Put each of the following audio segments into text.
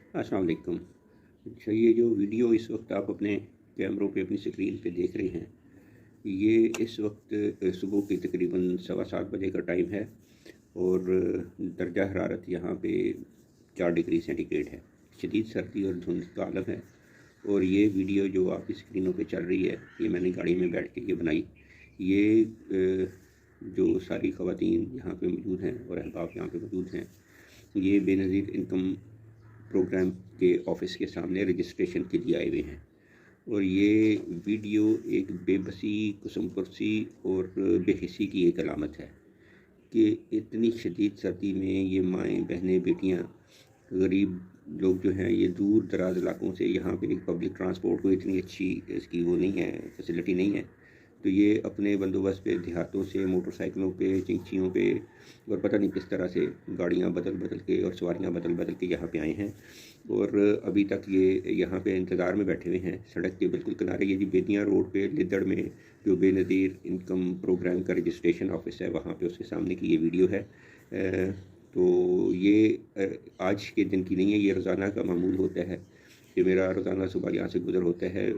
अस्सलाम वालेकुम। अच्छा, ये जो वीडियो इस वक्त आप अपने कैमरों पे अपनी स्क्रीन पे देख रहे हैं, ये इस वक्त सुबह के तकरीबन 7:15 का टाइम है और दर्जा हरारत यहाँ पे 4 डिग्री सेंटीग्रेड है। शदीद सर्दी और धुंध का आलम है। और ये वीडियो जो आपकी स्क्रीनों पे चल रही है, ये मैंने गाड़ी में बैठ के ये बनाई। ये जो सारी ख़वातीन यहाँ पे मौजूद हैं और अहबाब यहाँ पे मौजूद हैं, ये बेनज़ीर इनकम प्रोग्राम के ऑफिस के सामने रजिस्ट्रेशन के लिए आए हुए हैं। और ये वीडियो एक बेबसी, कसमपरसी और बेहिसी की एक अलामत है कि इतनी शदीद सर्दी में ये माएँ, बहनें, बेटियाँ, गरीब लोग जो हैं, ये दूर दराज इलाकों से यहाँ पे पब्लिक ट्रांसपोर्ट को इतनी अच्छी इसकी वो नहीं है, फैसिलिटी नहीं है, तो ये अपने बंदोबस्त पे देहातों से मोटरसाइकिलों पे, चिंचियों पे और पता नहीं किस तरह से गाड़ियाँ बदल बदल के और सवारियाँ बदल बदल के यहाँ पे आए हैं। और अभी तक ये यहाँ पे इंतज़ार में बैठे हुए हैं सड़क के बिल्कुल किनारे। ये जी बेतियाँ रोड पे लिद्दड़ में जो बेनज़ीर इनकम प्रोग्राम का रजिस्ट्रेशन ऑफिस है, वहाँ पे उसके सामने की ये वीडियो है। तो ये आज के दिन की नहीं है, ये रोज़ाना का मामूल होता है कि मेरा रोज़ाना सुबह यहाँ से गुज़र होता है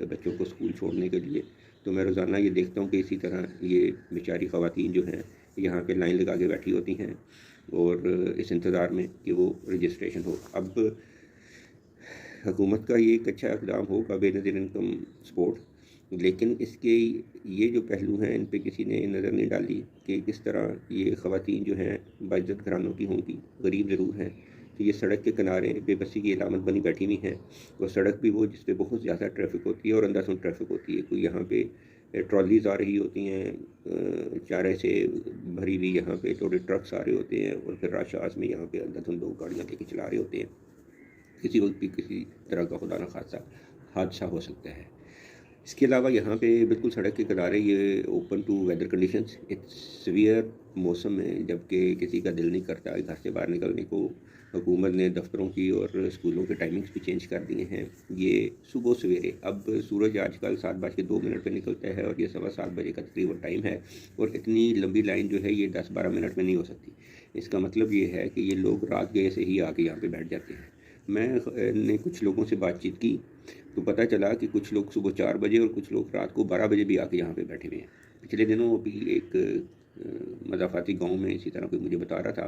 बच्चों को स्कूल छोड़ने के लिए। तो मैं रोज़ाना ये देखता हूँ कि इसी तरह ये बेचारी ख़वातीन जो हैं यहाँ पे लाइन लगा के बैठी होती हैं और इस इंतज़ार में कि वो रजिस्ट्रेशन हो। अब हुकूमत का ये एक अच्छा इक़दाम होगा बेनज़ीर इनकम सपोर्ट, लेकिन इसके ये जो पहलू हैं इन पे किसी ने नज़र नहीं डाली कि किस तरह ये ख़वातीन जो हैं बाइज़्ज़त घरानों की होंगी, गरीब ज़रूर हैं, तो ये सड़क के किनारे बेबसी की अलामत बनी बैठी हुई हैं। और सड़क भी वो जिस पे बहुत ज़्यादा ट्रैफिक होती है और अंधाधुंध ट्रैफिक होती है। कोई यहाँ पे ट्रॉलीज़ आ रही होती हैं, चारे से भरी हुई, यहाँ पे थोड़े ट्रक्स आ रहे होते हैं और फिर राशास में यहाँ पे अंधाधुंध लोग गाड़ियाँ लेके चला रहे होते हैं। किसी वक्त भी किसी तरह का खुदा न खासा हादसा हो सकता है। इसके अलावा यहाँ पे बिल्कुल सड़क के किनारे ये open to weather conditions, it's severe मौसम है, जबकि किसी का दिल नहीं करता घर से बाहर निकलने को। हुकूमत ने दफ्तरों की और स्कूलों के टाइमिंग्स भी चेंज कर दिए हैं। ये सुबह सवेरे, अब सूरज आजकल 7:02 पे निकलता है और ये 7:15 का तकरीबन टाइम है और इतनी लंबी लाइन जो है ये 10-12 मिनट में नहीं हो सकती। इसका मतलब ये है कि ये लोग रात गए से ही आके यहाँ पे बैठ जाते हैं। मैंने कुछ लोगों से बातचीत की तो पता चला कि कुछ लोग सुबह 4 बजे और कुछ लोग रात को 12 बजे भी आके यहाँ पे बैठे हुए हैं। पिछले दिनों अभी एक मज़ाफ़ाती गांव में इसी तरह कोई मुझे बता रहा था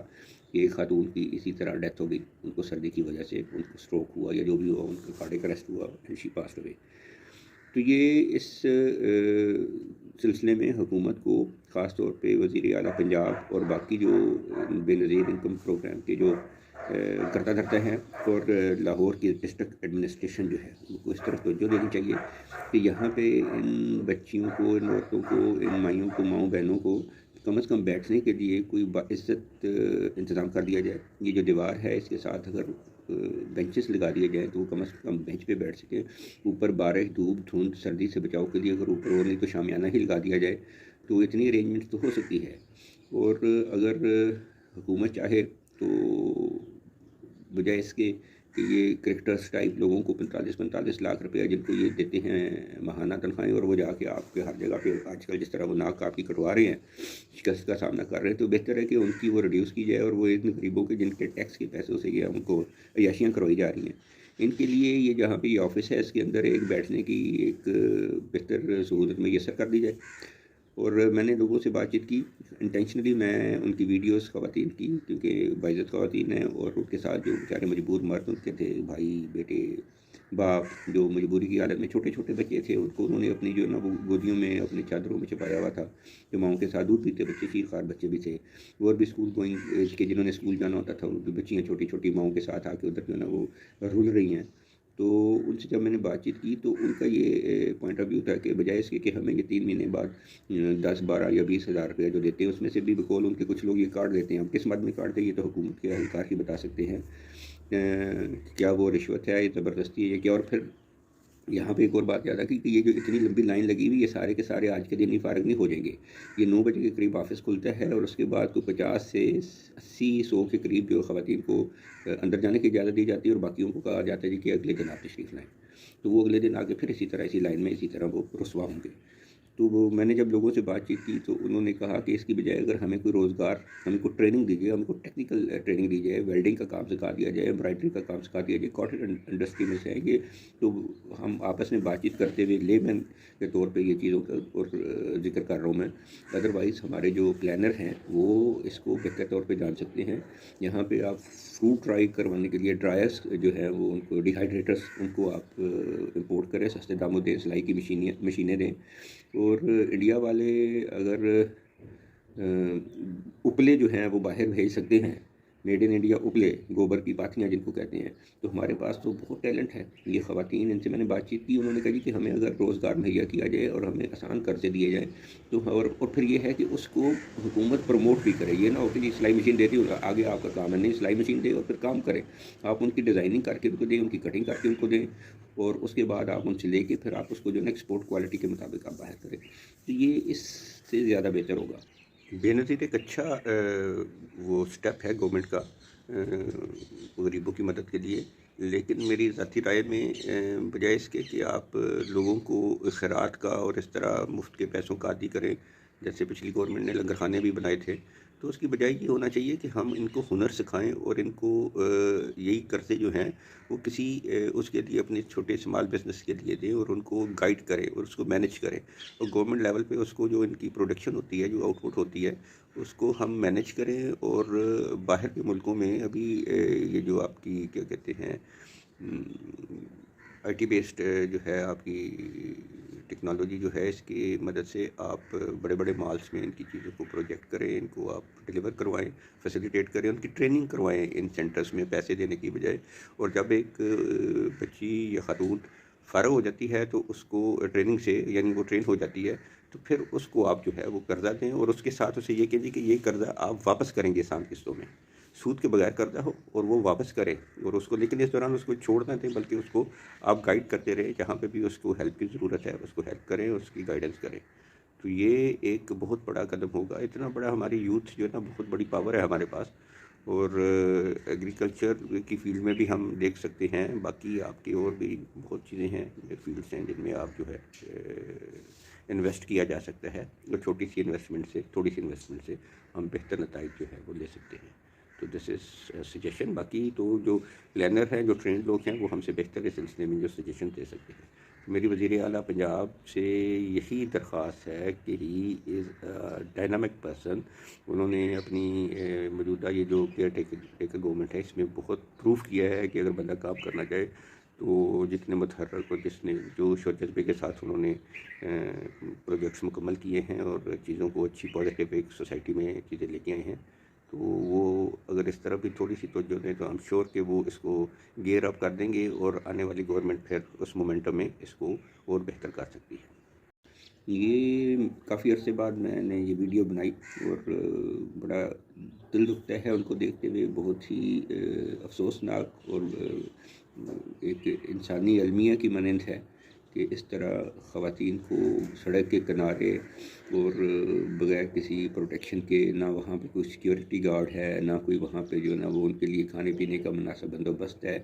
कि एक खातून की इसी तरह डेथ हो गई। उनको सर्दी की वजह से उनको स्ट्रोक हुआ या जो भी हुआ, उनका कार्डियक अरेस्ट हुआ एंड शी पास्ड अवे। तो ये इस सिलसिले में हुकूमत को ख़ास तौर पे वज़ीर आला पंजाब और बाकी जो बेनज़ीर इनकम प्रोग्राम के जो करता धरता है और लाहौर की डिस्ट्रिक्ट एडमिनिस्ट्रेशन जो है, उनको इस तरफ तवज्जो देनी चाहिए कि यहाँ पे इन बच्चियों को, इन औरतों को, इन माइयों को, माँओं बहनों को कम से कम बैठने के लिए कोई बाइज़्ज़त इंतज़ाम कर दिया जाए। ये जो दीवार है इसके साथ अगर बेंचेस लगा दिए जाएँ तो वो कम से कम बेंच पे बैठ सकें। ऊपर बारिश, धूप, धुंध, सर्दी से बचाव के लिए अगर ऊपर और नहीं तो शामियाना ही लगा दिया जाए तो इतनी अरेंजमेंट तो हो सकती है। और अगर हुकूमत चाहे तो बजाय इसके कि ये क्रिकेटर्स टाइप लोगों को 45-45 लाख रुपया जिनको ये देते हैं माहाना तनख्वाहें, और वो जाके आपके हर जगह पे आजकल जिस तरह वो नाक आपकी कटवा रहे हैं, शिकस्त का सामना कर रहे हैं, तो बेहतर है कि उनकी वो रिड्यूस की जाए और वो इन गरीबों के जिनके टैक्स के पैसों से ये उनको अयाशियाँ करवाई जा रही हैं, इनके लिए ये जहाँ पे ये ऑफिस है इसके अंदर एक बैठने की एक बेहतर सहूलत मैसर कर दी जाए। और मैंने लोगों से बातचीत की, इंटेंशनली मैं उनकी वीडियोस ख़वातीन की, क्योंकि बाइज़्ज़त ख़वातीन हैं और उनके साथ जो बेचारे मजबूर मर्द उनके थे, भाई, बेटे, बाप, जो मजबूरी की हालत में छोटे छोटे बच्चे थे, उनको उन्होंने अपनी जो ना वो गोदियों में अपनी चादरों में छिपाया हुआ था। जो माँओं के साथ दूध पीते बच्चे, चीरखार बच्चे भी थे, और भी स्कूल गोइंग एज के जिन्होंने स्कूल जाना होता था, उनकी बच्चियाँ छोटी छोटी माँओं के साथ आके उधर जो ना वो रुल रही हैं। तो उनसे जब मैंने बातचीत की तो उनका ये पॉइंट ऑफ व्यू था कि बजाय इसके कि हमें ये 3 महीने बाद 10-12 या 20 हज़ार रुपया जो देते हैं उसमें से भी बकौल उनके कुछ लोग ये कार्ड देते हैं। अब किस मद में कार्ड दें ये तो हुकूमत के अहलकार ही बता सकते हैं। क्या वो रिश्वत है, ये ज़बरदस्ती है, ये क्या। और फिर यहाँ पे एक और बात याद आ गई कि ये जो इतनी लंबी लाइन लगी हुई, ये सारे के सारे आज के दिन ही फारिग नहीं हो जाएंगे। ये 9 बजे के करीब ऑफिस खुलता है और उसके बाद कोई 50 से 80-100 के करीब जो ख़वातीन को अंदर जाने की इजाज़त दी जाती है और बाकियों को कहा जाता है जी कि अगले दिन आप तशरीफ़ लाएँ। तो वो अगले दिन आके फिर इसी तरह इसी लाइन में इसी तरह वो रुसवा होंगे। تو وہ میں نے جب لوگوں سے بات چیت کی تو انہوں نے کہا کہ اس کی بجائے اگر ہمیں کوئی روزگار، ہم کو ٹریننگ دیجیے، ہم کو ٹیکنیکل ٹریننگ دی جائے، ویلڈنگ کا کام سکھا دیا جائے، ایمبرائڈری کا کام سکھا دیا جائے، کاٹن انڈسٹری میں سے ہے یہ، تو ہم آپس میں بات چیت کرتے ہوئے لے مین کے طور پہ یہ چیزوں کا اور ذکر کر رہا ہوں میں. ادروائز ہمارے جو پلانر ہیں وہ اس کو بہتر طور پہ جان سکتے ہیں. یہاں پہ آپ فروٹ ڈرائی کروانے کے لیے ڈرائرس جو ہے وہ ان کو ڈیہائیڈریٹرس ان کو آپ امپورٹ کریں، سستے داموں دیں، سلائی کی مشینیں دیں. اور انڈیا والے اگر اپلے جو ہیں وہ باہر بھیج سکتے ہیں، میڈ ان انڈیا اپلے، گوبر کی پاتیاں جن کو کہتے ہیں، تو ہمارے پاس تو بہت ٹیلنٹ ہے. یہ خواتین، ان سے میں نے بات چیت کی، انہوں نے کہا جی کہ ہمیں اگر روزگار مہیا کیا جائے اور ہمیں آسان قرضے دیے جائیں تو، اور پھر یہ ہے کہ اس کو حکومت پروموٹ بھی کرے. یہ نہ ہو کہ جی سلائی مشین دیتی ہوں آگے آپ کا کام ہے، نہیں، سلائی مشین دے اور پھر کام کریں. آپ ان کی ڈیزائننگ کر کے ان کو دیں، ان کی کٹنگ کر کے ان کو دیں، اور اس کے بعد آپ ان سے لے کے پھر آپ اس کو جو ہے ایکسپورٹ کوالٹی کے مطابق آپ باہر کریں. تو یہ اس سے زیادہ بہتر ہوگا. بے نظیر ایک اچھا وہ سٹیپ ہے گورنمنٹ کا غریبوں کی مدد کے لیے. لیکن میری ذاتی رائے میں بجائے اس کے کہ آپ لوگوں کو خیرات کا اور اس طرح مفت کے پیسوں کا عادی کریں، جیسے پچھلی گورنمنٹ نے لنگر خانے بھی بنائے تھے، تو اس کی بجائے یہ ہونا چاہیے کہ ہم ان کو ہنر سکھائیں اور ان کو یہی قرضے جو ہیں وہ کسی اس کے لیے اپنے چھوٹے اسمال بزنس کے لیے دیں اور ان کو گائیڈ کریں اور اس کو مینیج کریں. اور گورنمنٹ لیول پہ اس کو جو ان کی پروڈکشن ہوتی ہے، جو آؤٹ پٹ ہوتی ہے، اس کو ہم مینیج کریں. اور باہر کے ملکوں میں ابھی یہ جو آپ کی کیا کہتے ہیں آئی ٹی بیسڈ جو ہے آپ کی ٹیکنالوجی جو ہے، اس کی مدد سے آپ بڑے بڑے مالس میں ان کی چیزوں کو پروجیکٹ کریں، ان کو آپ ڈیلیور کروائیں، فیسیلیٹیٹ کریں، ان کی ٹریننگ کروائیں ان سینٹرز میں پیسے دینے کی بجائے. اور جب ایک بچی یا خاتون فارغ ہو جاتی ہے تو اس کو ٹریننگ سے، یعنی وہ ٹرین ہو جاتی ہے، تو پھر اس کو آپ جو ہے وہ قرضہ دیں اور اس کے ساتھ اسے یہ کہیے کہ یہ قرضہ آپ واپس کریں گے 7 قسطوں میں، سود کے بغیر قرضہ ہو اور وہ واپس کریں. اور اس کو، لیکن اس دوران اس کو چھوڑ نہ دیں، بلکہ اس کو آپ گائیڈ کرتے رہیں، جہاں پہ بھی اس کو ہیلپ کی ضرورت ہے اس کو ہیلپ کریں اور اس کی گائیڈنس کریں. تو یہ ایک بہت بڑا قدم ہوگا. اتنا بڑا ہماری یوتھ جو ہے نا، بہت بڑی پاور ہے ہمارے پاس. اور ایگریکلچر کی فیلڈ میں بھی ہم دیکھ سکتے ہیں، باقی آپ کی اور بھی بہت چیزیں ہیں، فیلڈس ہیں جن میں آپ جو ہے انویسٹ کیا جا سکتا ہے، اور چھوٹی سی انویسٹمنٹ سے، تھوڑی سی انویسٹمنٹ سے ہم بہتر نتائج جو ہے وہ لے سکتے ہیں. تو دس از سجیشن. باقی تو جو پلانر ہیں، جو ٹرینڈ لوگ ہیں، وہ ہم سے بہتر اس سلسلے میں جو سجیشن دے سکتے ہیں. میری وزیر اعلیٰ پنجاب سے یہی درخواست ہے کہ ہی از ڈائنامک پرسن. انہوں نے اپنی موجودہ یہ جو کیئر ٹیکر گورنمنٹ ہے، اس میں بہت پروف کیا ہے کہ اگر بندہ کام کرنا چاہے تو جتنے متحرک اور جس نے جو شور جذبے کے ساتھ انہوں نے پروجیکٹس مکمل کیے ہیں اور چیزوں کو اچھی پازیٹیو ایک سوسائٹی میں چیزیں لے کے آئے ہیں، تو وہ اگر اس طرح بھی تھوڑی سی توجہ دیں تو ہم شور کہ وہ اس کو گیئر اپ کر دیں گے اور آنے والی گورنمنٹ پھر اس مومنٹم میں اس کو اور بہتر کر سکتی ہے. یہ کافی عرصے بعد میں نے یہ ویڈیو بنائی اور بڑا دل دکھتا ہے ان کو دیکھتے ہوئے. بہت ہی افسوسناک اور ایک انسانی المیہ کی مانند ہے کہ اس طرح خواتین کو سڑک کے کنارے اور بغیر کسی پروٹیکشن کے، نہ وہاں پہ کوئی سیکیورٹی گارڈ ہے، نہ کوئی وہاں پہ جو ہے نا وہ ان کے لیے کھانے پینے کا مناسب بندوبست ہے.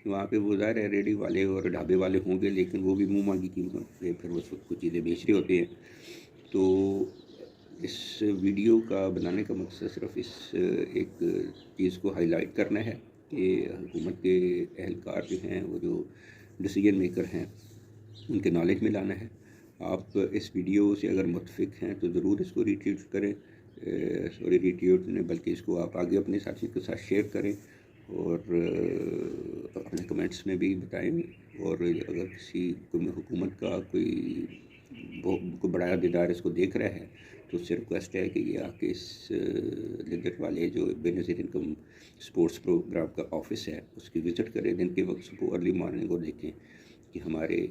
وہاں پہ وہ ظاہر ہے ریڈی والے اور ڈھابے والے ہوں گے، لیکن وہ بھی منہ مانگی قیمت پہ پھر وہ کچھ چیزیں بیچ رہے ہوتے ہیں. تو اس ویڈیو کا بنانے کا مقصد صرف اس ایک چیز کو ہائی لائٹ کرنا ہے کہ حکومت کے اہلکار جو ہیں، وہ جو ڈیسیجن میکر ہیں، ان کے نالج میں لانا ہے. آپ اس ویڈیو سے اگر متفق ہیں تو ضرور اس کو ریٹویٹ کریں، ریٹویٹ نہیں بلکہ اس کو آپ آگے اپنے ساتھیوں کے ساتھ شیئر کریں اور اپنے کمنٹس میں بھی بتائیں. اور اگر کسی حکومت کا کوئی بڑا دیدار اس کو دیکھ رہا ہے تو اس سے ریکویسٹ ہے کہ یہ آ کے اس لدر والے جو بے نظیر انکم سپورٹس پروگرام کا آفس ہے اس کی وزٹ کریں دن کے وقت کو ارلی مارننگ، اور دیکھیں کہ ہمارے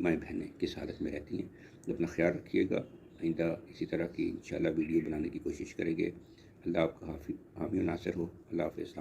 مائیں بہنیں کس حالت میں رہتی ہیں. اپنا خیال رکھیے گا. آئندہ اسی طرح کی انشاءاللہ ویڈیو بنانے کی کوشش کریں گے. اللہ آپ کا حامی و ناصر ہو. اللہ حافظ.